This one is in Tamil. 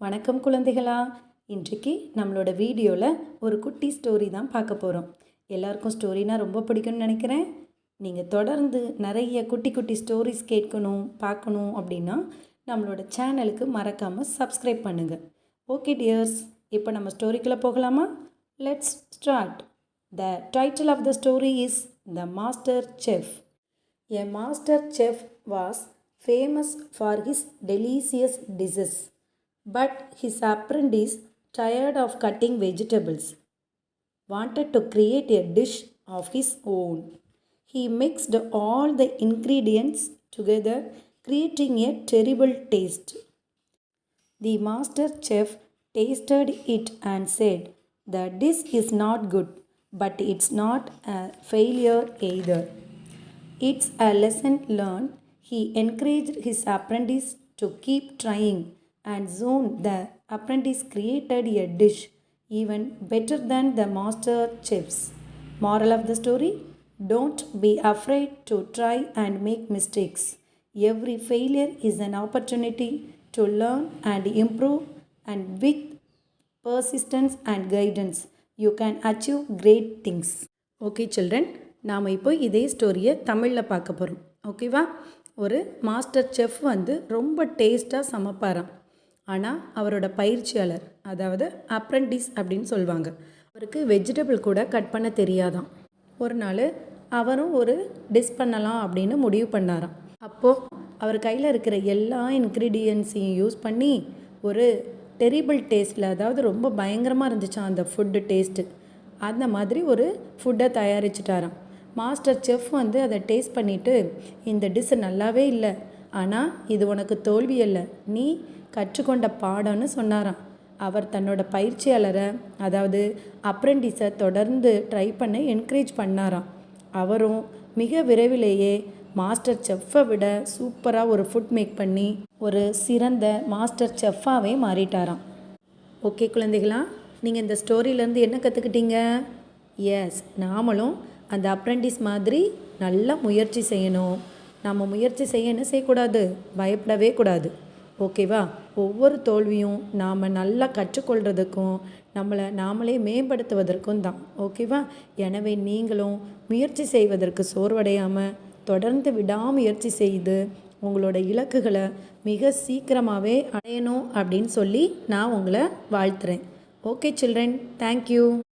வணக்கம் குழந்தைகளா. இன்றைக்கு நம்மளோட வீடியோவில் ஒரு குட்டி ஸ்டோரி தான் பார்க்க போகிறோம். எல்லாருக்கும் ஸ்டோரினா ரொம்ப பிடிக்கும்னு நினைக்கிறேன். நீங்கள் தொடர்ந்து நிறைய குட்டி குட்டி ஸ்டோரிஸ் கேட்கணும் பார்க்கணும் அப்படின்னா நம்மளோட சேனலுக்கு மறக்காமல் சப்ஸ்கிரைப் பண்ணுங்கள். ஓகே டியர்ஸ், இப்போ நம்ம ஸ்டோரிக்குள்ளே போகலாமா? Let's start. The title of the story is the master chef. A master chef was famous for his delicious dishes. But his apprentice, tired of cutting vegetables, wanted to create a dish of his own. He mixed all the ingredients together, creating a terrible taste. The master chef tasted it and said, "The dish is not good, but it's not a failure either. It's a lesson learned." He encouraged his apprentice to keep trying, and soon the apprentice created a dish even better than the master chef's. Moral of the story: don't be afraid to try and make mistakes. Every failure is an opportunity to learn and improve, and with persistence and guidance, you can achieve great things. Okay children, நாம் இப்போ இதே ஸ்டோரியை தமிழில் பார்க்க போகிறோம். ஓகேவா? ஒரு மாஸ்டர் செஃப் ரொம்ப டேஸ்ட்டாக சமைப்பாராம். ஆனால் அவரோட பயிற்சியாளர், அதாவது அப்ரெண்டிஸ் அப்படின்னு சொல்லுவாங்க, அவருக்கு வெஜிடபிள் கூட கட் பண்ண தெரியாதான். ஒரு நாள் அவரும் ஒரு டிஷ் பண்ணலாம் அப்படின்னு முடிவு பண்ணாராம். அப்போது அவர் கையில் இருக்கிற எல்லா இன்க்ரீடியன்ஸையும் யூஸ் பண்ணி ஒரு டெரிபிள் டேஸ்ட்டில், அதாவது ரொம்ப பயங்கரமாக இருந்துச்சான் அந்த ஃபுட்டு டேஸ்ட்டு, அந்த மாதிரி ஒரு ஃபுட்டை தயாரிச்சிட்டாராம். மாஸ்டர் செஃப் அதை டேஸ்ட் பண்ணிவிட்டு, இந்த டிஷ்ஷு நல்லாவே இல்லை, ஆனால் இது உனக்கு தோல்வி இல்லை, நீ கற்றுக்கொண்ட பாடம்னு சொன்னாராம். அவர் தன்னோட பயிற்சியாளரை, அதாவது அப்ரெண்டிஸை தொடர்ந்து ட்ரை பண்ண என்கரேஜ் பண்ணாராம். அவரும் மிக விரைவிலேயே மாஸ்டர் செஃப்பை விட சூப்பராக ஒரு ஃபுட் மேக் பண்ணி ஒரு சிறந்த மாஸ்டர் செஃப்பாகவே மாறிட்டாராம். ஓகே குழந்தைகளா, நீங்கள் இந்த ஸ்டோரியிலேருந்து என்ன கற்றுக்கிட்டீங்க? எஸ், நாமளும் அந்த அப்ரெண்டிஸ் மாதிரி நல்லா முயற்சி செய்யணும். நம்ம முயற்சி செய்ய என்ன செய்யக்கூடாது? பயப்படவே கூடாது. ஓகேவா? ஒவ்வொரு தோல்வியும் நாம் நல்லா கற்றுக்கொள்கிறதுக்கும் நம்மளை நாமளே மேம்படுத்துவதற்கும் தான். ஓகேவா? எனவே நீங்களும் முயற்சி செய்வதற்கு சோர்வடையாமல் தொடர்ந்து விடாமுயற்சி செய்து உங்களோட இலக்குகளை மிக சீக்கிரமாகவே அடையணும் அப்படின்னு சொல்லி நான் உங்களை வாழ்த்துறேன். Okay children, thank you.